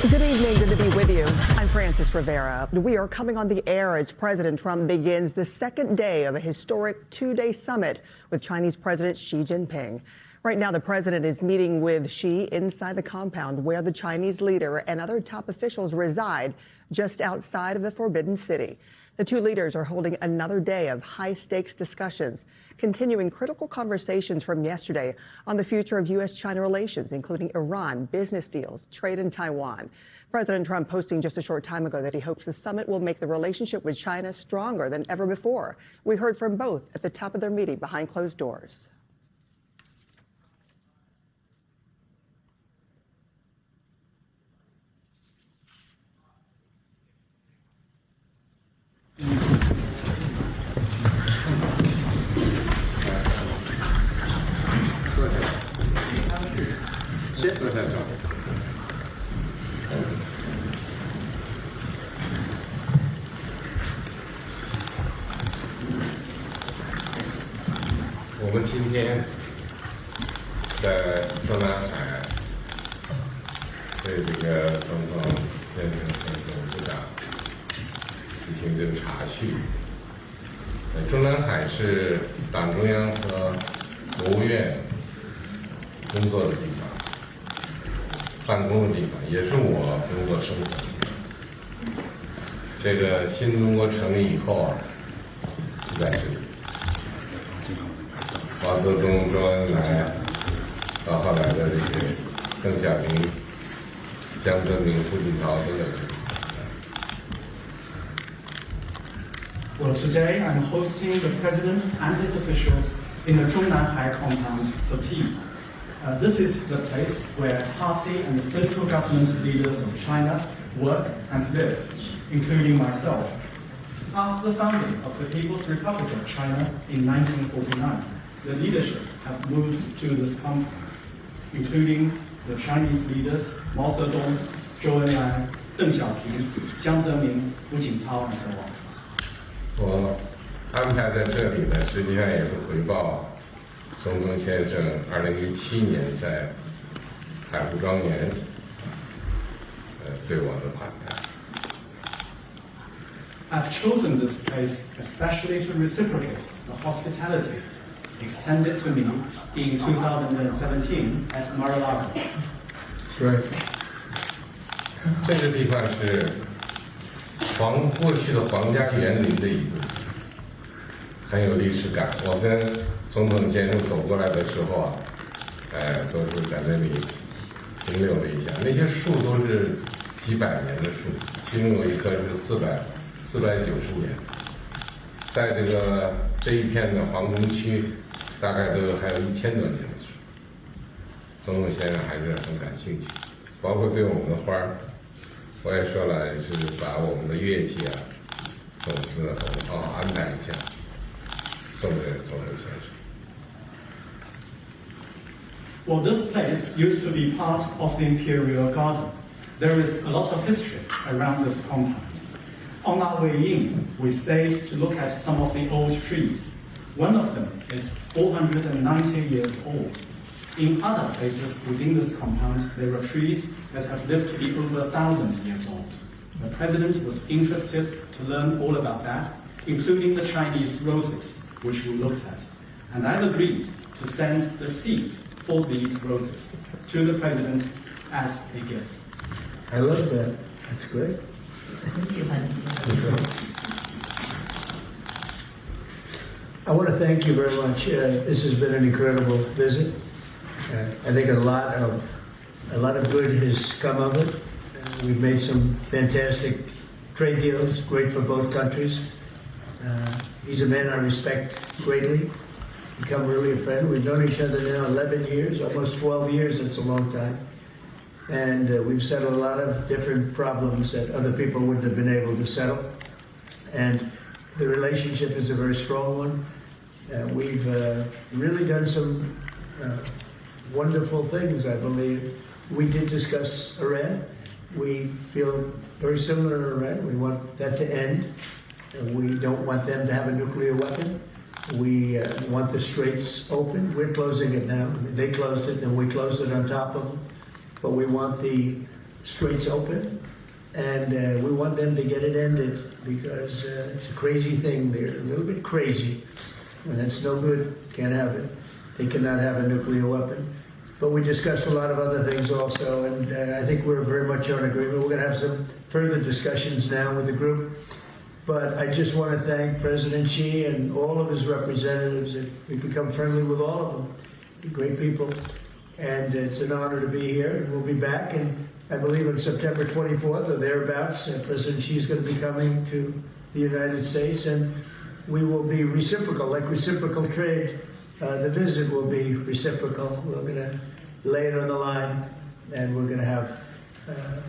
Good evening, good to be with you. I'm Frances Rivera. We are coming on the air as President Trump begins the second day of a historic two-day summit with Chinese President Xi Jinping. Right now, the president is meeting with Xi inside the compound where the Chinese leader and other top officials reside, just outside of the Forbidden City. The two leaders are holding another day of high-stakes discussions, continuing critical conversations from yesterday on the future of U.S. China relations, including Iran, business deals, trade in Taiwan. President Trump posting just a short time ago that he hopes the summit will make the relationship with China stronger than ever before. We heard from both at the top of their meeting behind closed doors.我们今天在中南海对这个总统先生和总部长进行这个查叙。中南海是党中央和国务院工作的地方，办公的地方，也是我工作生活的地方。这个新中国成立以后啊，就在这里。毛泽东、周恩来，到后来的这个邓小平、江泽民、胡锦涛都在这里。Well, today I'm hosting the President and his officials in the Zhongnanhai compound for tea. This is the place where party and the central government leaders of China work and live, including myself. After the founding of the People's Republic of China in 1949, the leadership have moved to this compound, including the Chinese leaders Mao Zedong, Zhou Enlai, Deng Xiaoping, Jiang Zemin, Hu Jintao, and so on. 我安排在这里呢，实际上也是回报孙中先生2017年在海湖庄园对我的款待。I've chosen this place especially to reciprocate the hospitality extended to me in 2017 at Mar-a-Lago. Right. 这个地方是过去的皇家园林的一部分，很有历史感。我跟总统先生走过来的时候啊，都是在那里停留了一下。那些树都是几百年的树，其中有一棵是490年。在这一片的皇宫区，大概还有1000多年的树。总统先生还是很感兴趣，包括对我们的花儿。我也说了，是把我们的乐器啊、种子我们安排一下，送给总统先生。Well, this place used to be part of the Imperial Garden. There is a lot of history around this compound. On our way in, we stayed to look at some of the old trees. One of them is 490 years old. In other places within this compound, there are trees that have lived to be over 1,000 years old. The president was interested to learn all about that, including the Chinese roses, which we looked at. And I've agreed to send the seeds for these roses to the president as a gift. I love that. That's great. I want to thank you very much. This has been an incredible visit. I think a lot of good has come of it. We've made some fantastic trade deals, great for both countries. He's a man I respect greatly, become really a friend. We've known each other now 11 years, almost 12 years, that's a long time. And we've settled a lot of different problems that other people wouldn't have been able to settle. And the relationship is a very strong one. We've really done some wonderful things, I believe. We did discuss Iran. We feel very similar to Iran. We want that to end. We don't want them to have a nuclear weapon. We want the straits open. We're closing it now. They closed it, and we closed it on top of them. But we want the straits open, and we want them to get it ended because it's a crazy thing. They're a little bit crazy, and that's no good. Can't have it. They cannot have a nuclear weapon. But we discussed a lot of other things also, and I think we're very much on agreement. We're going to have some further discussions now with the group. But I just want to thank President Xi and all of his representatives. We've become friendly with all of them. They're great people. And it's an honor to be here. And we'll be back. And I believe on September 24th or thereabouts, President Xi is going to be coming to the United States. And we will be reciprocal, like reciprocal trade. The visit will be reciprocal. We're going to lay it on the line. And we're going to have...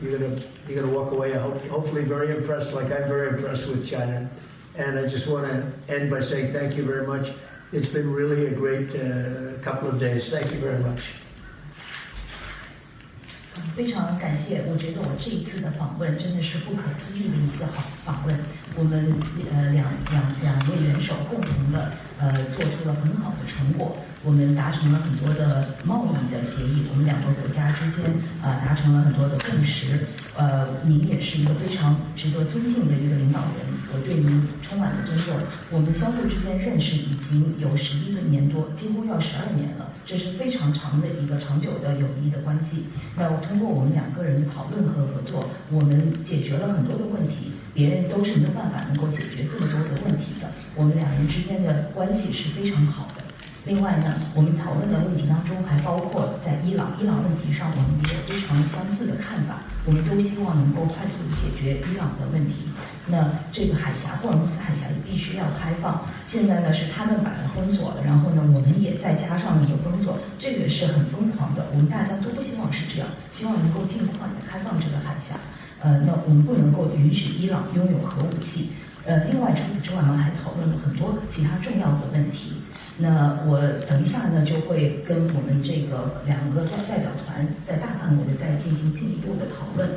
You're gonna walk away, hopefully very impressed, like I'm very impressed with China. And I just want to end by saying thank you very much. It's been really a great couple of days. Thank you very much. 非常感谢，我觉得我这一次的访问真的是不可思议的一次好访问。我们两位元首共同的做出了很好的成果。我们达成了很多的贸易的协议，我们两个国家之间达成了很多的共识。您也是一个非常值得尊敬的一个领导人，我对您充满了尊重。我们相互之间认识已经有11年多，几乎要12年了，这是非常长的一个长久的友谊的关系。那通过我们两个人的讨论和合作，我们解决了很多的问题，别人都是没有办法能够解决这么多的问题的。我们两人之间的关系是非常好的。另外呢，我们讨论的问题当中还包括在伊朗问题上，我们也有非常相似的看法。我们都希望能够快速的解决伊朗的问题。那这个海峡，霍尔木兹海峡也必须要开放。现在呢是他们把它封锁了，然后呢我们也再加上一个封锁，这个是很疯狂的。我们大家都不希望是这样，希望能够尽快的开放这个海峡。那我们不能够允许伊朗拥有核武器。另外除此之外，我们还讨论了很多其他重要的问题。那我等一下呢，就会跟我们这个两个代表团在大范围的再进行进一步的讨论。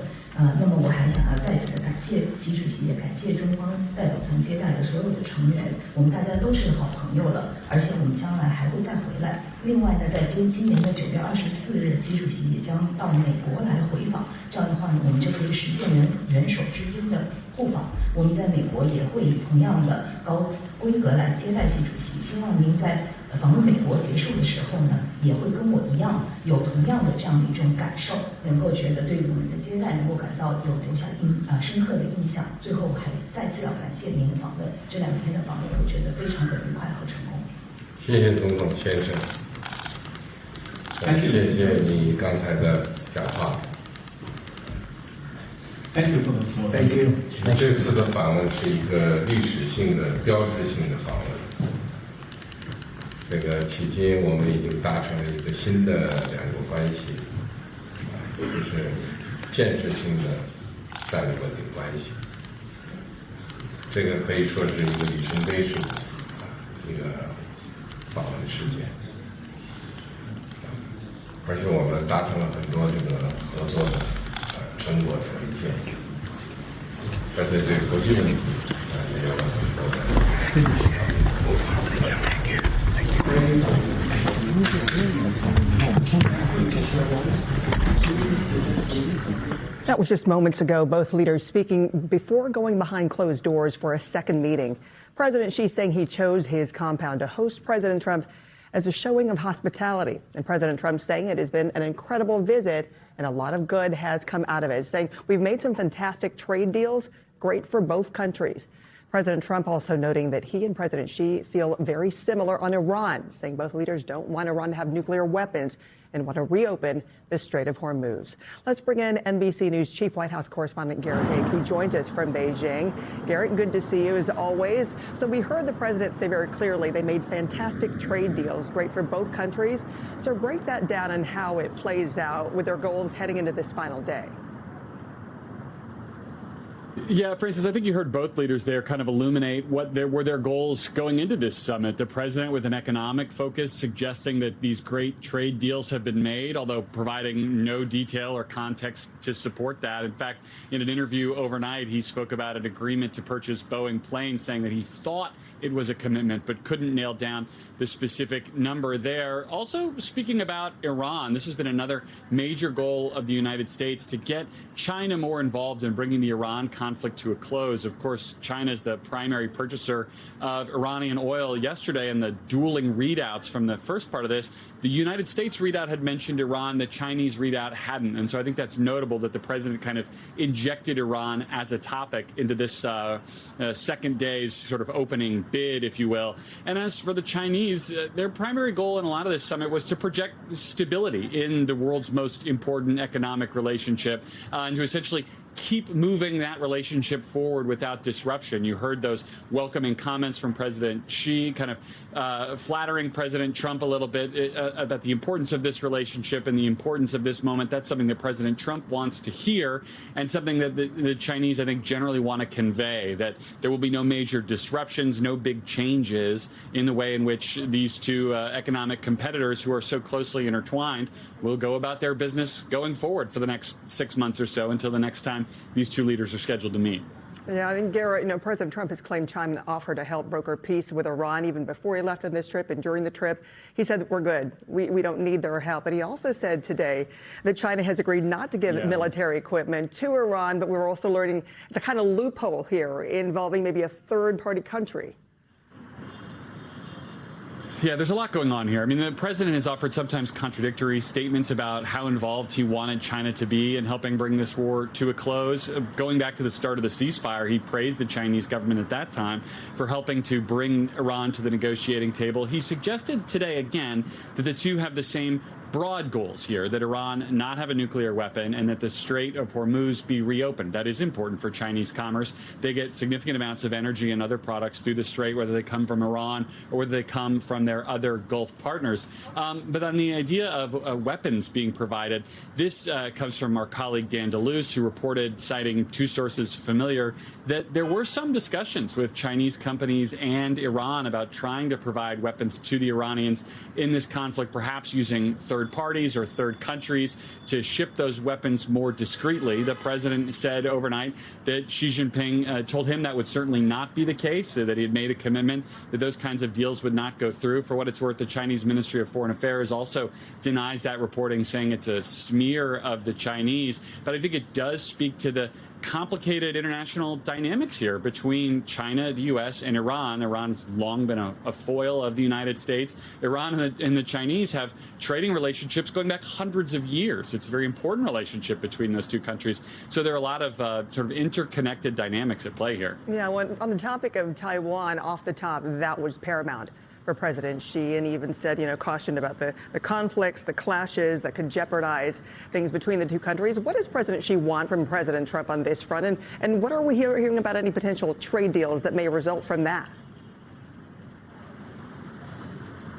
那么我还想要再次的感谢习主席，也感谢中方代表团接待的所有的成员。我们大家都是好朋友了，而且我们将来还会再回来。另外呢，在今年的9月24日，习主席也将到美国来回访。这样的话呢，我们就可以实现元首之间的互访。我们在美国也会以同样的高规格来接待习主席。希望您在访问美国结束的时候呢，也会跟我一样有同样的这样的一种感受，能够觉得对于我们的接待能够感到有留下深刻的印象。最后我还再次要感谢您的访问，这2天的访问我觉得非常的愉快和成功。谢谢总统先生，谢谢你刚才的讲话。Thank you for the support. Thank you. 这次的访问是一个历史性的、标志性的访问。这个迄今我们已经达成了一个新的两国关系，就是建设性的战略稳定关系。这个可以说是一个里程碑式的一个访问事件，而且我们达成了很多这个合作的成果和建议，而且对国际问题也有了很多的。That was just moments ago, both leaders speaking before going behind closed doors for a second meeting. President Xi saying he chose his compound to host President Trump as a showing of hospitality. And President Trump saying it has been an incredible visit and a lot of good has come out of it, saying we've made some fantastic trade deals, great for both countries. President Trump also noting that he and President Xi feel very similar on Iran, saying both leaders don't want Iran to have nuclear weapons and want to reopen the Strait of Hormuz. Let's bring in NBC News Chief White House Correspondent Garrett Haake, who joins us from Beijing. Garrett, good to see you as always. So we heard the president say very clearly they made fantastic trade deals, great for both countries. So break that down and how it plays out with their goals heading into this final day. Yeah, Francis, I think you heard both leaders there kind of illuminate what were their goals going into this summit. The president with an economic focus, suggesting that these great trade deals have been made, although providing no detail or context to support that. In fact, in an interview overnight, he spoke about an agreement to purchase Boeing planes, saying that he thought it was a commitment, but couldn't nail down the specific number there. Also, speaking about Iran, this has been another major goal of the United States to get China more involved in bringing the Iran conflict to a close. Of course, China is the primary purchaser of Iranian oil yesterday, and the dueling readouts from the first part of this, the United States readout had mentioned Iran, the Chinese readout hadn't. And so I think that's notable that the president kind of injected Iran as a topic into this second day's sort of opening bid, if you will. And as for the Chinese, their primary goal in a lot of this summit was to project stability in the world's most important economic relationship and to essentially keep moving that relationship forward without disruption. You heard those welcoming comments from President Xi, kind of flattering President Trump a little bit about the importance of this relationship and the importance of this moment. That's something that President Trump wants to hear, and something that the Chinese, I think, generally want to convey, that there will be no major disruptions, no big changes in the way in which these two economic competitors who are so closely intertwined will go about their business going forward for the next 6 months or so until the next time these two leaders are scheduled to meet. Yeah, I mean, Garrett, President Trump has claimed China offered to help broker peace with Iran even before he left on this trip and during the trip. He said, we're good. We don't need their help. But he also said today that China has agreed not to give military equipment to Iran, but we're also learning the kind of loophole here involving maybe a third-party country. Yeah, there's a lot going on here. I mean, the president has offered sometimes contradictory statements about how involved he wanted China to be in helping bring this war to a close. Going back to the start of the ceasefire, he praised the Chinese government at that time for helping to bring Iran to the negotiating table. He suggested today again that the two have the same broad goals here, that Iran not have a nuclear weapon and that the Strait of Hormuz be reopened. That is important for Chinese commerce. They get significant amounts of energy and other products through the Strait, whether they come from Iran or whether they come from their other Gulf partners. But on the idea of weapons being provided, this comes from our colleague Dan DeLuce, who reported, citing two sources familiar, that there were some discussions with Chinese companies and Iran about trying to provide weapons to the Iranians in this conflict, perhaps using third parties or third countries to ship those weapons more discreetly. The president said overnight that Xi Jinping told him that would certainly not be the case, that he had made a commitment that those kinds of deals would not go through. For what it's worth, the Chinese Ministry of Foreign Affairs also denies that reporting, saying it's a smear of the Chinese. But I think it does speak to the complicated international dynamics here between China, the U.S., and Iran. Iran's long been a foil of the United States. Iran and the Chinese have trading relationships going back hundreds of years. It's a very important relationship between those two countries. So there are a lot of sort of interconnected dynamics at play here. Yeah, well, on the topic of Taiwan, off the top, that was paramount for President Xi, and he even said, cautioned about the conflicts, the clashes that could jeopardize things between the two countries. What does President Xi want from President Trump on this front? And what are we hearing about any potential trade deals that may result from that?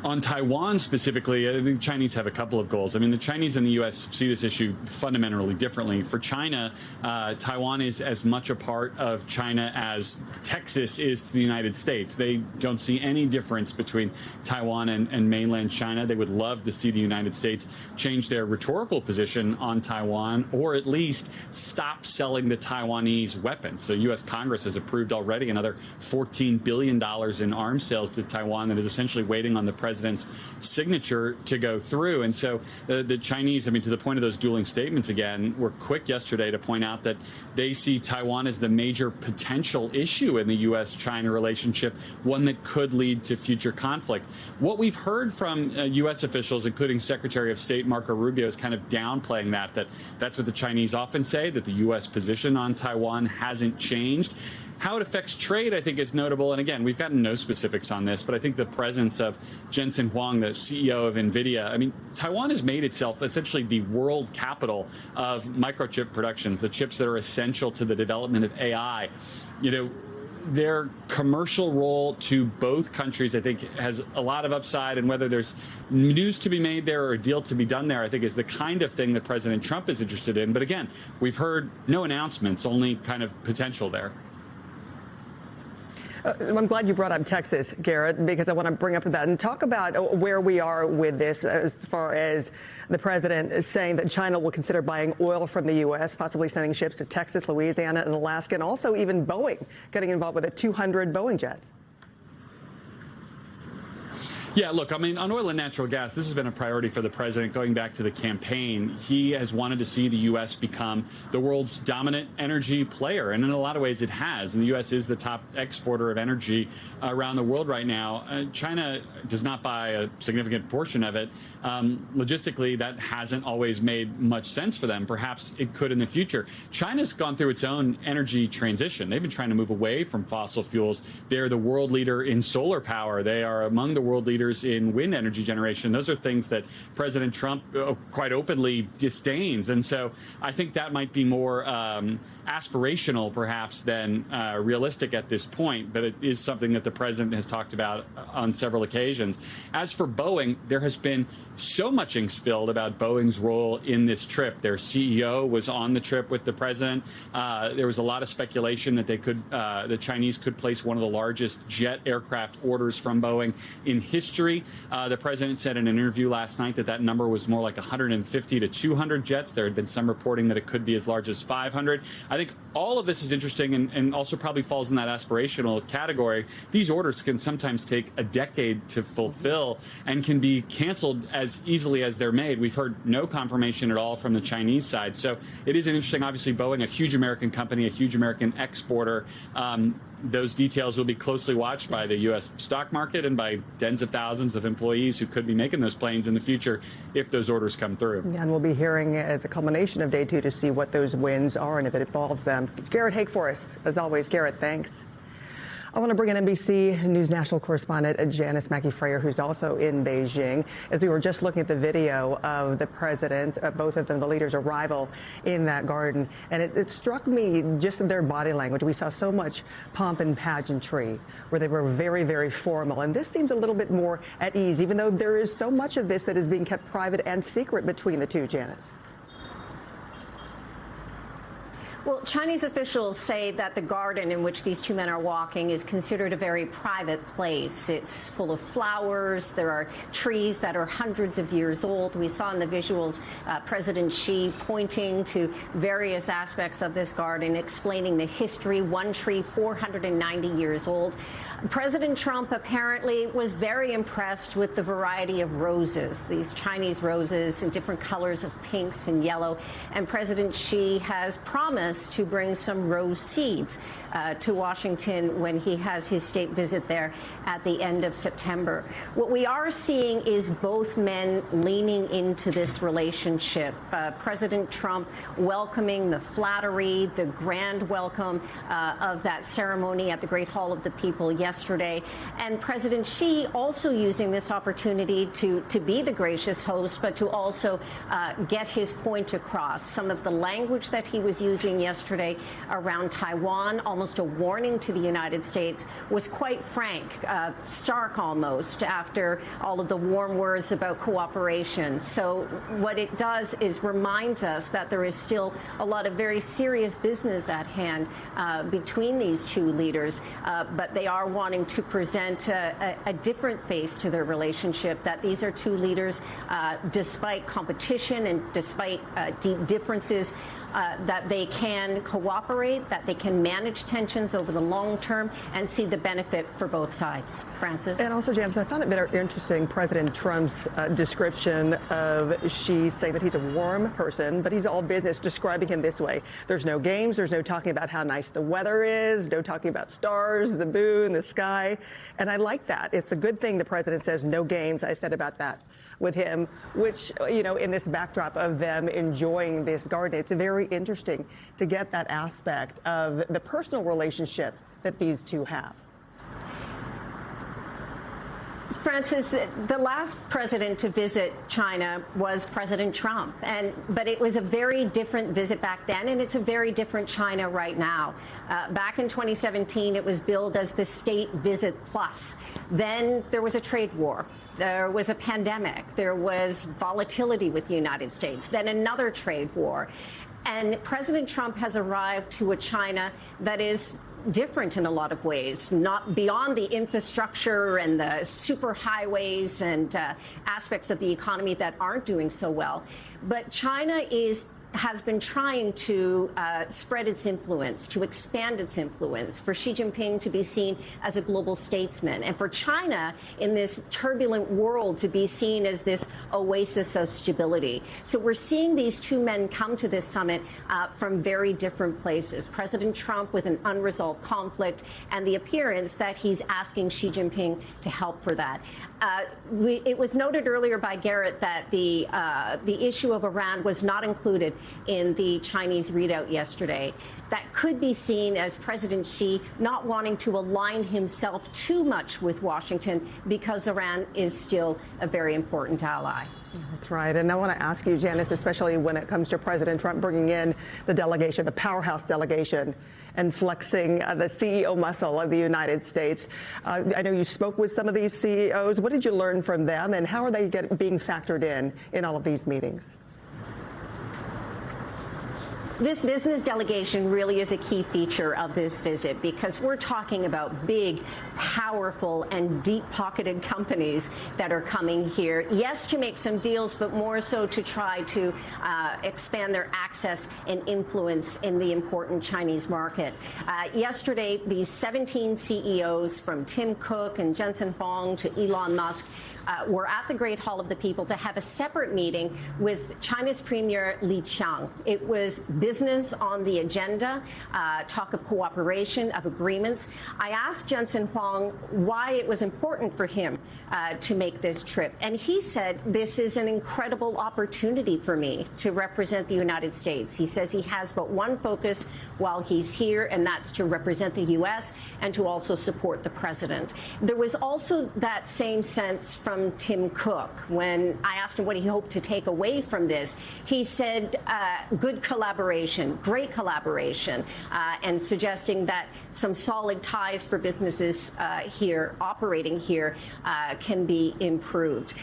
On Taiwan specifically, the Chinese have a couple of goals. I mean, the Chinese and the U.S. see this issue fundamentally differently. For China, Taiwan is as much a part of China as Texas is to the United States. They don't see any difference between Taiwan and mainland China. They would love to see the United States change their rhetorical position on Taiwan, or at least stop selling the Taiwanese weapons. So U.S. Congress has approved already another $14 billion in arms sales to Taiwan that is essentially waiting on the president's signature to go through. And so the Chinese, I mean, to the point of those dueling statements again, were quick yesterday to point out that they see Taiwan as the major potential issue in the U.S. China relationship, one that could lead to future conflict. What we've heard from U.S. officials, including Secretary of State Marco Rubio, is kind of downplaying that's what the Chinese often say, that the U.S. position on Taiwan hasn't changed. How it affects trade, I think, is notable. And again, we've gotten no specifics on this, but I think the presence of Jensen Huang, the CEO of NVIDIA, I mean, Taiwan has made itself essentially the world capital of microchip productions, the chips that are essential to the development of AI. Their commercial role to both countries, I think, has a lot of upside, and whether there's news to be made there or a deal to be done there, I think, is the kind of thing that President Trump is interested in. But again, we've heard no announcements, only kind of potential there. I'm glad you brought up Texas, Garrett, because I want to bring up that and talk about where we are with this as far as the president is saying that China will consider buying oil from the U.S., possibly sending ships to Texas, Louisiana, and Alaska, and also even Boeing getting involved with the 200 Boeing jets. Yeah, look, I mean, on oil and natural gas, this has been a priority for the president going back to the campaign. He has wanted to see the U.S. become the world's dominant energy player, and in a lot of ways it has. And the U.S. is the top exporter of energy around the world right now. China does not buy a significant portion of it. Logistically, that hasn't always made much sense for them. Perhaps it could in the future. China's gone through its own energy transition. They've been trying to move away from fossil fuels. They're the world leader in solar power. They are among the world leaders in wind energy generation. Those are things that President Trump quite openly disdains. And so I think that might be more aspirational, perhaps, than realistic at this point. But it is something that the president has talked about on several occasions. As for Boeing, there has been so much ink spilled about Boeing's role in this trip. Their CEO was on the trip with the president. There was a lot of speculation that the Chinese could place one of the largest jet aircraft orders from Boeing in history. The president said in an interview last night that number was more like 150 to 200 jets. There had been some reporting that it could be as large as 500. I think all of this is interesting and also probably falls in that aspirational category. These orders can sometimes take a decade to fulfill and can be canceled as easily as they're made. We've heard no confirmation at all from the Chinese side. So it is an interesting, obviously, Boeing, a huge American company, a huge American exporter. Those details will be closely watched by the U.S. stock market and by tens of thousands of employees who could be making those planes in the future if those orders come through. And we'll be hearing at the culmination of day 2 to see what those wins are and if it involves them. Garrett Haake for us. As always, Garrett, thanks. I want to bring in NBC News national correspondent Janice Mackey-Frayer, who's also in Beijing. As we were just looking at the video of the presidents, both of them, the leaders' arrival in that garden, and it struck me just in their body language. We saw so much pomp and pageantry where they were very, very formal. And this seems a little bit more at ease, even though there is so much of this that is being kept private and secret between the two, Janice. Well, Chinese officials say that the garden in which these two men are walking is considered a very private place. It's full of flowers. There are trees that are hundreds of years old. We saw in the visuals President Xi pointing to various aspects of this garden, explaining the history. One tree 490 years old. President Trump apparently was very impressed with the variety of roses, these Chinese roses in different colors of pinks and yellow. And President Xi has promised to bring some rose seeds to Washington when he has his state visit there at the end of September. What we are seeing is both men leaning into this relationship. President Trump welcoming the flattery, the grand welcome of that ceremony at the Great Hall of the People yesterday, and President Xi also using this opportunity to be the gracious host, but to also get his point across. Some of the language that he was using yesterday around Taiwan, almost a warning to the United States, was quite frank, stark almost, after all of the warm words about cooperation. So what it does is reminds us that there is still a lot of very serious business at hand between these two leaders, but they are wanting to present a different face to their relationship, that these are two leaders, despite competition and despite deep differences, that they can cooperate, that they can manage tensions over the long term and see the benefit for both sides. Francis? And also, James, I found it very interesting, President Trump's description of Xi, saying that he's a warm person, but he's all business, describing him this way. There's no games, there's no talking about how nice the weather is, no talking about stars, the moon, the sky. And I like that. It's a good thing the president says no games. I said about that with him, which, you know, in this backdrop of them enjoying this garden, it's very interesting to get that aspect of the personal relationship that these two have. Francis, the last president to visit China was President Trump, but it was a very different visit back then, and it's a very different China right now. Back in 2017, it was billed as the State Visit Plus. Then there was a trade war. There was a pandemic. There was volatility with the United States. Then another trade war. And President Trump has arrived to a China that is different in a lot of ways, not beyond the infrastructure and the superhighways and aspects of the economy that aren't doing so well. But China is has been trying to spread its influence, to expand its influence, for Xi Jinping to be seen as a global statesman, and for China in this turbulent world to be seen as this oasis of stability. So we're seeing these two men come to this summit from very different places. President Trump with an unresolved conflict and the appearance that he's asking Xi Jinping to help for that. It was noted earlier by Garrett that the issue of Iran was not included in the Chinese readout yesterday. That could be seen as President Xi not wanting to align himself too much with Washington because Iran is still a very important ally. That's right. And I want to ask you, Janice, especially when it comes to President Trump bringing in the delegation, the powerhouse delegation, and flexing the CEO muscle of the United States. I know you spoke with some of these CEOs. What did you learn from them, and how are they being factored in all of these meetings? This business delegation really is a key feature of this visit because we're talking about big, powerful, and deep-pocketed companies that are coming here, yes, to make some deals, but more so to try to expand their access and influence in the important Chinese market. Yesterday, these 17 CEOs from Tim Cook and Jensen Huang to Elon Musk were at the Great Hall of the People to have a separate meeting with China's Premier Li Qiang. It was business on the agenda, talk of cooperation, of agreements. I asked Jensen Huang why it was important for him to make this trip, and he said, this is an incredible opportunity for me to represent the United States. He says he has but one focus while he's here, and that's to represent the U.S. and to also support the president. There was also that same sense from Tim Cook. When I asked him what he hoped to take away from this, he said good collaboration, great collaboration, and suggesting that some solid ties for businesses here, operating here, can be improved.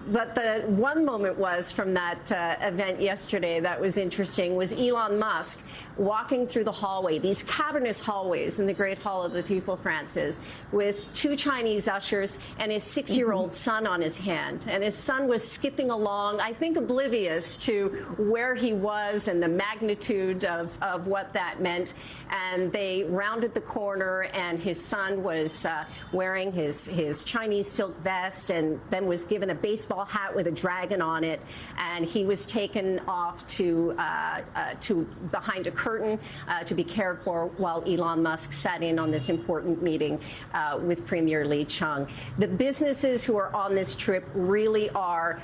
But the one moment was from that event yesterday that was interesting was Elon Musk walking through the hallway, these cavernous hallways in the Great Hall of the People, Francis, with two Chinese ushers and his 6-year-old son on his hand. And his son was skipping along, I think oblivious to where he was and the magnitude of what that meant. And they rounded the corner, and his son was wearing his Chinese silk vest and then was given a baseball hat with a dragon on it. And he was taken off to behind a curtain to be cared for while Elon Musk sat in on this important meeting with Premier Li Qiang. The businesses who are on this trip really are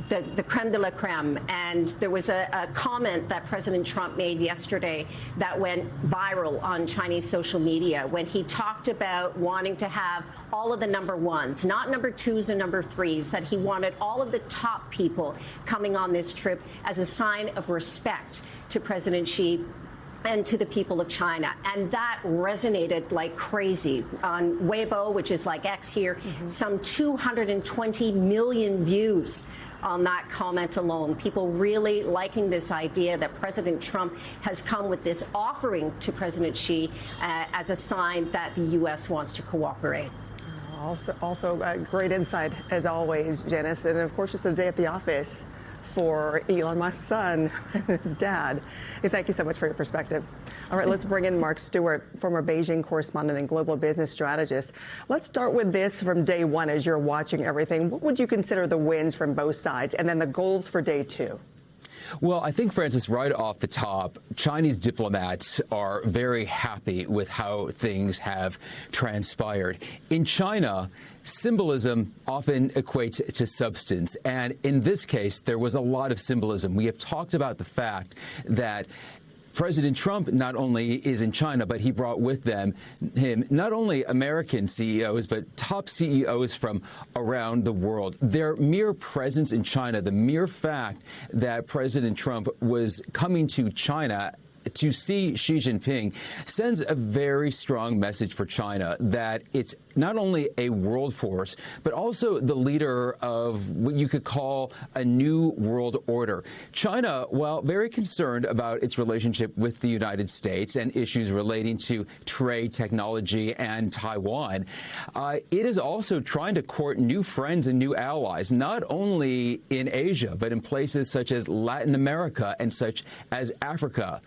the creme de la creme. And there was a comment that President Trump made yesterday that went viral on Chinese social media when he talked about wanting to have all of the number ones, not number twos and number threes, that he wanted all of the top people coming on this trip as a sign of respect to President Xi and to the people of China. And that resonated like crazy. On Weibo, which is like X here, some 220 million views on that comment alone. People really liking this idea that President Trump has come with this offering to President Xi as a sign that the U.S. wants to cooperate. Also great insight, as always, Janice. And of course, it's a day at the office for Elon Musk's son and his dad. Thank you so much for your perspective. All right, let's bring in Mark Stewart, former Beijing correspondent and global business strategist. Let's start with this from day one as you're watching everything. What would you consider the wins from both sides, and then the goals for day two? Well, I think, Francis, right off the top, Chinese diplomats are very happy with how things have transpired. In China, symbolism often equates to substance. And in this case, there was a lot of symbolism. We have talked about the fact that President Trump not only is in China, but he brought with him not only American CEOs, but top CEOs from around the world. Their mere presence in China, the mere fact that President Trump was coming to China to see Xi Jinping sends a very strong message for China that it's not only a world force, but also the leader of what you could call a new world order. China, while very concerned about its relationship with the United States and issues relating to trade, technology, and Taiwan, it is also trying to court new friends and new allies, not only in Asia, but in places such as Latin America and such as Africa.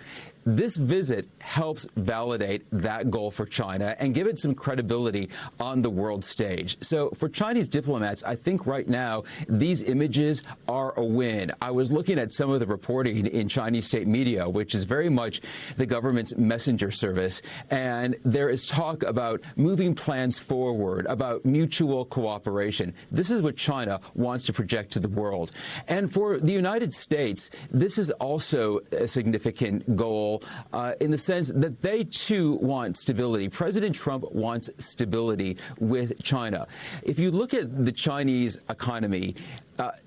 This visit helps validate that goal for China and give it some credibility on the world stage. So for Chinese diplomats, I think right now these images are a win. I was looking at some of the reporting in Chinese state media, which is very much the government's messenger service, and there is talk about moving plans forward, about mutual cooperation. This is what China wants to project to the world. And for the United States, this is also a significant goal in the sense that they too want stability. President Trump wants stability with China. If you look at the Chinese economy,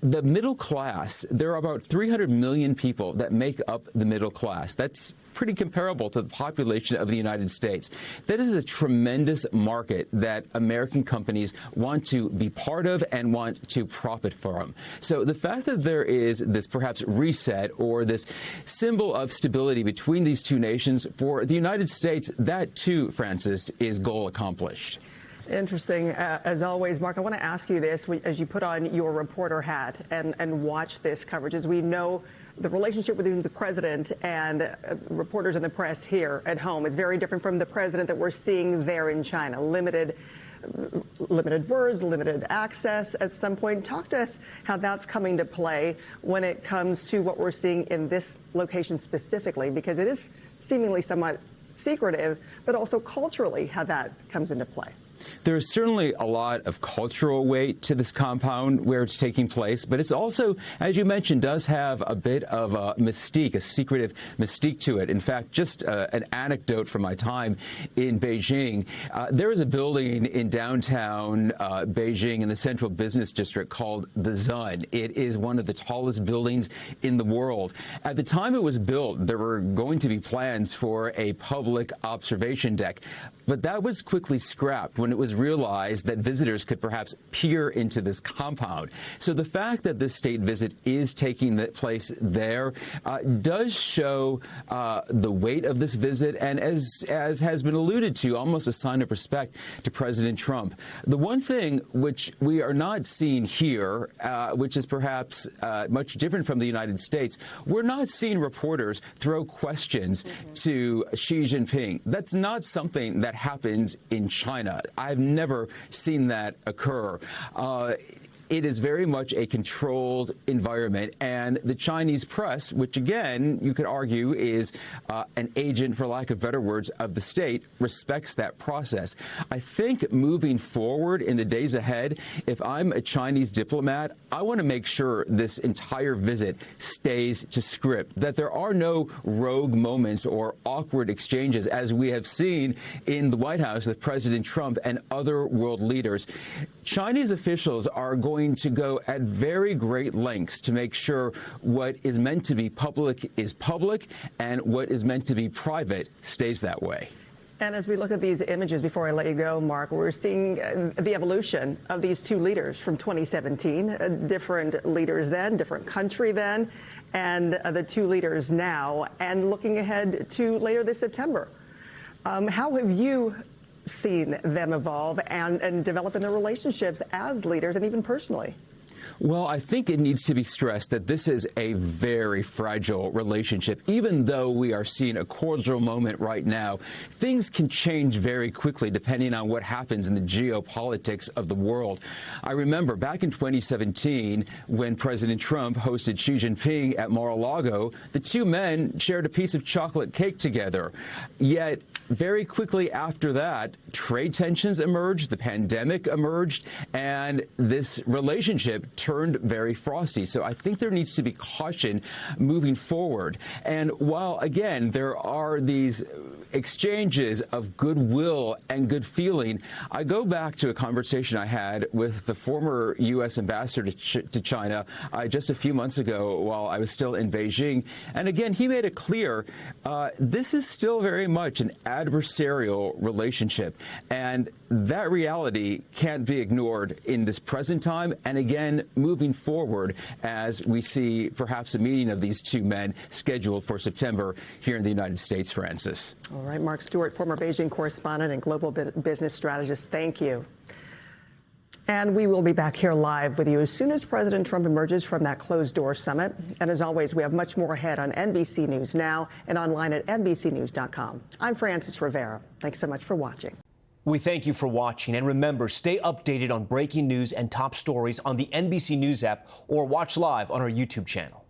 the middle class, there are about 300 million people that make up the middle class. That's pretty comparable to the population of the United States. That is a tremendous market that American companies want to be part of and want to profit from. So the fact that there is this perhaps reset or this symbol of stability between these two nations, for the United States, that too, Francis, is goal accomplished. Interesting. As always, Mark, I want to ask you this as you put on your reporter hat and watch this coverage. As we know, the relationship between the president and reporters in the press here at home is very different from the president that we're seeing there in China. Limited words, limited access at some point. Talk to us how that's coming to play when it comes to what we're seeing in this location specifically, because it is seemingly somewhat secretive, but also culturally how that comes into play. There's certainly a lot of cultural weight to this compound where it's taking place, but it's also, as you mentioned, does have a bit of a mystique, a secretive mystique to it. In fact, just an anecdote from my time in Beijing, there is a building in downtown Beijing in the central business district called the Zun. It is one of the tallest buildings in the world. At the time it was built, there were going to be plans for a public observation deck, but that was quickly scrapped when it was realized that visitors could perhaps peer into this compound. So the fact that this state visit is taking place there does show the weight of this visit, and as has been alluded to, almost a sign of respect to President Trump. The one thing which we are not seeing here, which is perhaps much different from the United States, we're not seeing reporters throw questions to Xi Jinping. That's not something that happens in China. I've never seen that occur. It is very much a controlled environment, and the Chinese press, which again you could argue is an agent, for lack of better words, of the state, respects that process. I think moving forward in the days ahead, if I'm a Chinese diplomat, I want to make sure this entire visit stays to script, that there are no rogue moments or awkward exchanges as we have seen in the White House with President Trump and other world leaders. Chinese officials are going to go at very great lengths to make sure what is meant to be public is public and what is meant to be private stays that way. And as we look at these images, before I let you go, Mark, we're seeing the evolution of these two leaders from 2017, different leaders then, different country then, and the two leaders now, and looking ahead to later this September. How have you seen them evolve and develop in their relationships as leaders and even personally? Well, I think it needs to be stressed that this is a very fragile relationship. Even though we are seeing a cordial moment right now, things can change very quickly depending on what happens in the geopolitics of the world. I remember back in 2017 when President Trump hosted Xi Jinping at Mar-a-Lago, the two men shared a piece of chocolate cake together. Yet very quickly after that, trade tensions emerged, the pandemic emerged, and this relationship turned turned very frosty. So I think there needs to be caution moving forward. And while, again, there are these exchanges of goodwill and good feeling, I go back to a conversation I had with the former U.S. ambassador to China just a few months ago while I was still in Beijing. And again, he made it clear this is still very much an adversarial relationship. And that reality can't be ignored in this present time. And again, moving forward as we see perhaps a meeting of these two men scheduled for September here in the United States, Francis. All right, Mark Stewart, former Beijing correspondent and global business strategist, thank you. And we will be back here live with you as soon as President Trump emerges from that closed-door summit. And as always, we have much more ahead on NBC News Now and online at NBCnews.com. I'm Frances Rivera. Thanks so much for watching. We thank you for watching. And remember, stay updated on breaking news and top stories on the NBC News app or watch live on our YouTube channel.